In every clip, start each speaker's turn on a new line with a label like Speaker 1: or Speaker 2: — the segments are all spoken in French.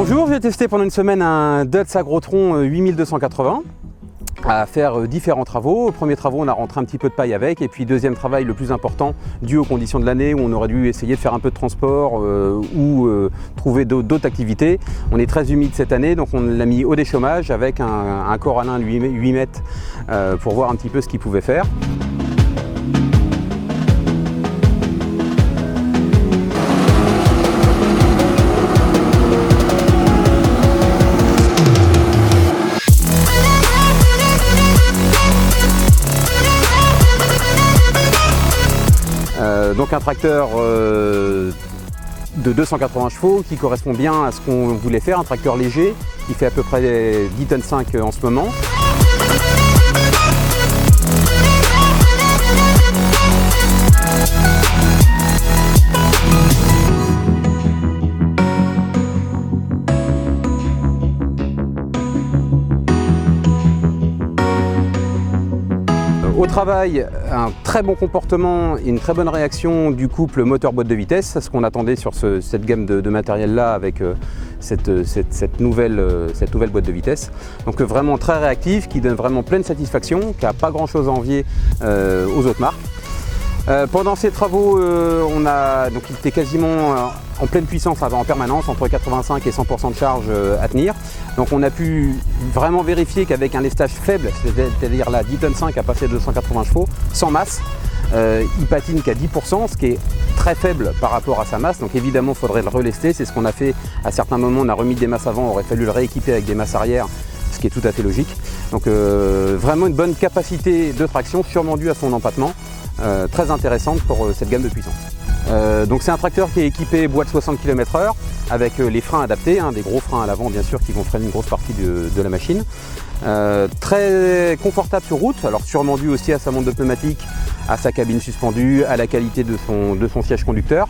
Speaker 1: Bonjour, j'ai testé pendant une semaine un Dutz Agrotron 8280 à faire différents travaux. Premier travaux, on a rentré un petit peu de paille avec, et puis deuxième travail le plus important, dû aux conditions de l'année où on aurait dû essayer de faire un peu de transport ou trouver d'autres activités. On est très humide cette année, donc on l'a mis au déchômage avec un corallin 8 mètres pour voir un petit peu ce qu'il pouvait faire. Donc un tracteur de 280 chevaux qui correspond bien à ce qu'on voulait faire, un tracteur léger qui fait à peu près 10 tonnes 5 en ce moment. Au travail, un très bon comportement et une très bonne réaction du couple moteur boîte de vitesse, ce qu'on attendait sur cette gamme de matériel là avec cette nouvelle boîte de vitesse. Donc vraiment très réactif, qui donne vraiment pleine satisfaction, qui n'a pas grand chose à envier aux autres marques. Pendant ces travaux, il était quasiment en pleine puissance en permanence, entre 85 et 100% de charge à tenir. Donc on a pu vraiment vérifier qu'avec un lestage faible, c'est-à-dire là 10 tonnes 5 à passer de 280 chevaux, sans masse, il patine qu'à 10%, ce qui est très faible par rapport à sa masse. Donc évidemment, il faudrait le relester. C'est ce qu'on a fait à certains moments. On a remis des masses avant, il aurait fallu le rééquiper avec des masses arrière, ce qui est tout à fait logique. Donc vraiment une bonne capacité de traction, sûrement due à son empattement. Très intéressante pour cette gamme de puissance. Donc c'est un tracteur qui est équipé boîte 60 km/h avec les freins adaptés, des gros freins à l'avant bien sûr qui vont freiner une grosse partie de la machine. Très confortable sur route, alors sûrement dû aussi à sa montre de pneumatique, à sa cabine suspendue, à la qualité de son siège conducteur.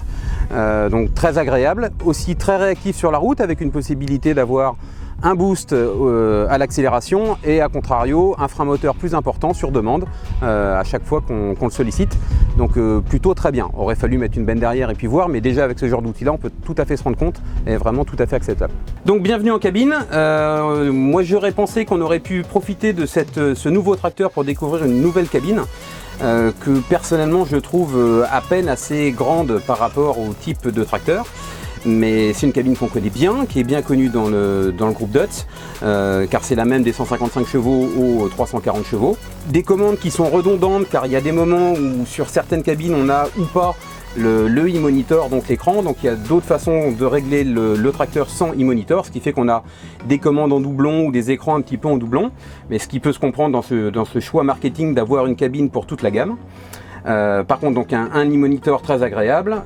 Speaker 1: Donc très agréable, aussi très réactif sur la route avec une possibilité d'avoir un boost à l'accélération et à contrario un frein moteur plus important sur demande à chaque fois qu'on le sollicite. Donc plutôt très bien. Aurait fallu mettre une benne derrière et puis voir, mais déjà avec ce genre d'outil là on peut tout à fait se rendre compte et vraiment tout à fait acceptable. Donc bienvenue en cabine. Moi j'aurais pensé qu'on aurait pu profiter de ce nouveau tracteur pour découvrir une nouvelle cabine. Que personnellement je trouve à peine assez grande par rapport au type de tracteur. Mais c'est une cabine qu'on connaît bien, qui est bien connue dans le groupe Dutz, car c'est la même des 155 chevaux aux 340 chevaux. Des commandes qui sont redondantes, car il y a des moments où sur certaines cabines on a ou pas le e-monitor, donc l'écran, donc il y a d'autres façons de régler le tracteur sans e-monitor, ce qui fait qu'on a des commandes en doublon ou des écrans un petit peu en doublon, mais ce qui peut se comprendre dans ce choix marketing d'avoir une cabine pour toute la gamme. Par contre donc un e-monitor très agréable.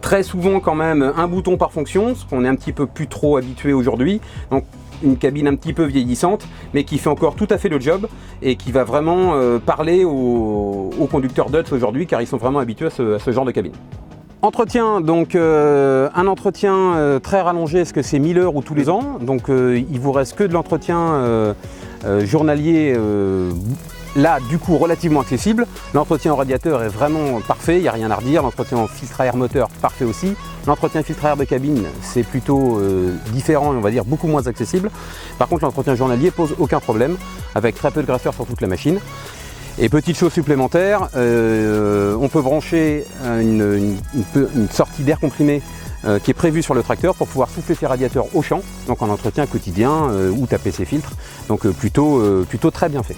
Speaker 1: Très souvent quand même un bouton par fonction, ce qu'on est un petit peu plus trop habitué aujourd'hui. Donc une cabine un petit peu vieillissante, mais qui fait encore tout à fait le job et qui va vraiment parler aux conducteurs Dutz aujourd'hui, car ils sont vraiment habitués à ce genre de cabine. Entretien, donc un entretien très rallongé, est-ce que c'est 1000 heures ou tous les ans, donc il vous reste que de l'entretien journalier. Là, du coup, relativement accessible. L'entretien au radiateur est vraiment parfait, il n'y a rien à redire. L'entretien en filtre à air moteur, parfait aussi. L'entretien filtre à air de cabine, c'est plutôt différent et on va dire beaucoup moins accessible. Par contre, l'entretien journalier pose aucun problème, avec très peu de graisseur sur toute la machine. Et petite chose supplémentaire, on peut brancher une sortie d'air comprimé qui est prévue sur le tracteur pour pouvoir souffler ses radiateurs au champ, donc en entretien quotidien ou taper ses filtres. Donc plutôt très bien fait.